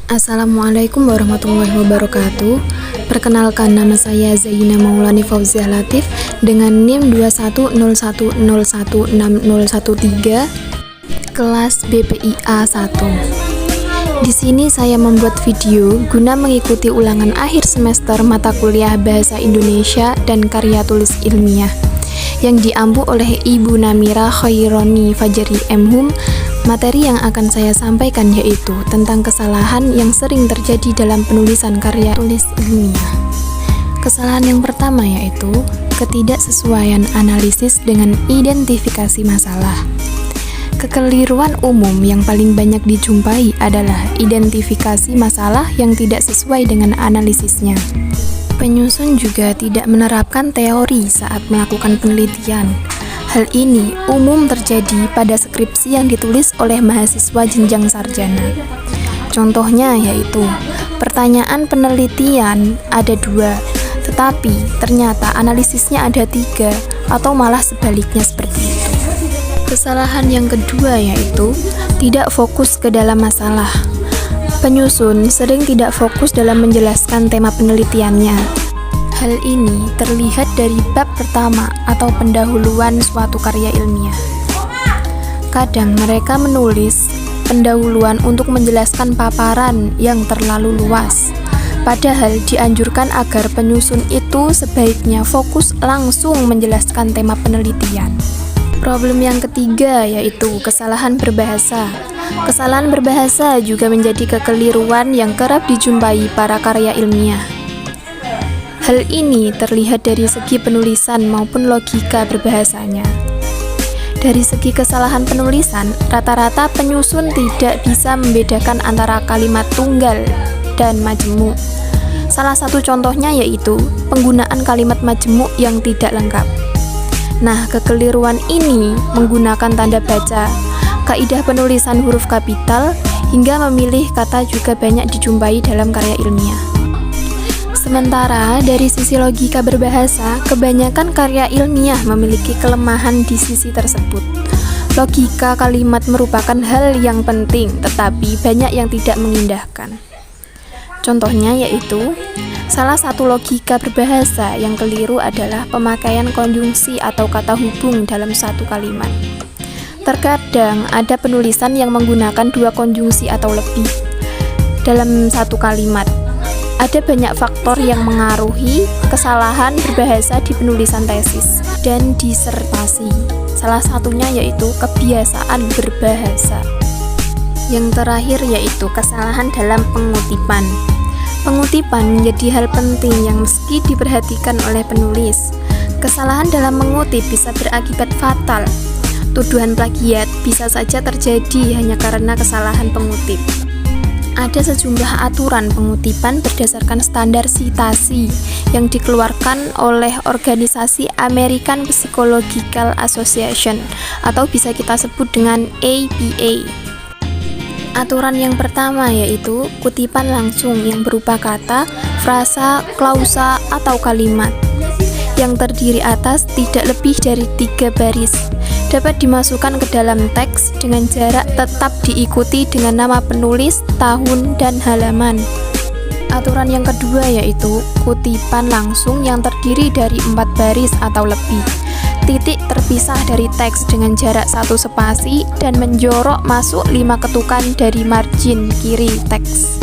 Assalamualaikum warahmatullahi wabarakatuh. Perkenalkan, nama saya Zaina Maulani Fauziah Latif dengan NIM 2101016013 kelas BPIA 1. Di sini saya membuat video guna mengikuti ulangan akhir semester mata kuliah Bahasa Indonesia dan Karya Tulis Ilmiah yang diampu oleh Ibu Namira Khaironi Fajri M.Hum. Materi yang akan saya sampaikan yaitu tentang kesalahan yang sering terjadi dalam penulisan karya tulis ilmiah. Kesalahan yang pertama yaitu ketidaksesuaian analisis dengan identifikasi masalah. Kekeliruan umum yang paling banyak dijumpai adalah identifikasi masalah yang tidak sesuai dengan analisisnya. Penyusun juga tidak menerapkan teori saat melakukan penelitian. Hal ini umum terjadi pada skripsi yang ditulis oleh mahasiswa jenjang sarjana. Contohnya yaitu, pertanyaan penelitian ada 2, tetapi ternyata analisisnya ada 3, atau malah sebaliknya seperti itu. Kesalahan yang kedua yaitu, tidak fokus ke dalam masalah. Penyusun sering tidak fokus dalam menjelaskan tema penelitiannya. Hal ini terlihat dari bab pertama atau pendahuluan suatu karya ilmiah. Kadang mereka menulis pendahuluan untuk menjelaskan paparan yang terlalu luas, padahal dianjurkan agar penyusun itu sebaiknya fokus langsung menjelaskan tema penelitian. Problem yang ketiga yaitu kesalahan berbahasa. Kesalahan berbahasa juga menjadi kekeliruan yang kerap dijumpai para karya ilmiah. Hal ini terlihat dari segi penulisan maupun logika berbahasanya. Dari segi kesalahan penulisan, rata-rata penyusun tidak bisa membedakan antara kalimat tunggal dan majemuk. Salah satu contohnya yaitu penggunaan kalimat majemuk yang tidak lengkap. Nah, kekeliruan ini menggunakan tanda baca, kaidah penulisan huruf kapital, hingga memilih kata juga banyak dijumpai dalam karya ilmiah. Sementara dari sisi logika berbahasa, kebanyakan karya ilmiah memiliki kelemahan di sisi tersebut. Logika kalimat merupakan hal yang penting, tetapi banyak yang tidak mengindahkan. Contohnya yaitu, salah satu logika berbahasa yang keliru adalah pemakaian konjungsi atau kata hubung dalam satu kalimat. Terkadang ada penulisan yang menggunakan 2 konjungsi atau lebih dalam satu kalimat. Ada banyak faktor yang mengaruhi kesalahan berbahasa di penulisan tesis dan disertasi. Salah satunya yaitu kebiasaan berbahasa. Yang terakhir yaitu kesalahan dalam pengutipan. Pengutipan menjadi hal penting yang mesti diperhatikan oleh penulis. Kesalahan dalam mengutip bisa berakibat fatal. Tuduhan plagiat bisa saja terjadi hanya karena kesalahan pengutip. Ada sejumlah aturan pengutipan berdasarkan standar sitasi yang dikeluarkan oleh organisasi American Psychological Association atau bisa kita sebut dengan APA. Aturan yang pertama yaitu kutipan langsung yang berupa kata, frasa, klausa, atau kalimat yang terdiri atas tidak lebih dari 3 baris. Dapat dimasukkan ke dalam teks dengan jarak tetap diikuti dengan nama penulis, tahun, dan halaman. Aturan yang kedua yaitu kutipan langsung yang terdiri dari 4 baris atau lebih. Titik terpisah dari teks dengan jarak 1 spasi dan menjorok masuk 5 ketukan dari margin kiri teks.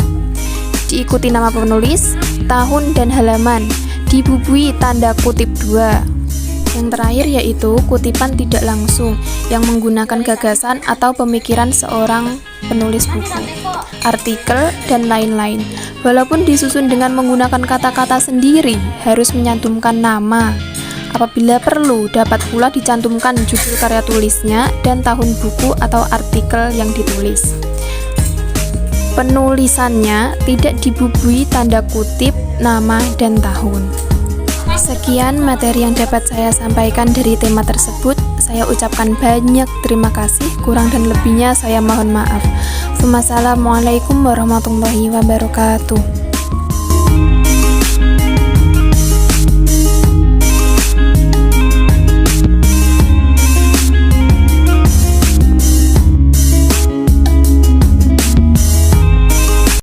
Diikuti nama penulis, tahun, dan halaman, dibubui tanda kutip 2. Yang terakhir yaitu kutipan tidak langsung yang menggunakan gagasan atau pemikiran seorang penulis buku, artikel, dan lain-lain. Walaupun disusun dengan menggunakan kata-kata sendiri, harus menyantumkan nama. Apabila perlu, dapat pula dicantumkan judul karya tulisnya dan tahun buku atau artikel yang ditulis. Penulisannya tidak dibubui tanda kutip, nama, dan tahun. Sekian materi yang dapat saya sampaikan dari tema tersebut. Saya ucapkan banyak terima kasih, kurang dan lebihnya saya mohon maaf. Wassalamualaikum warahmatullahi wabarakatuh.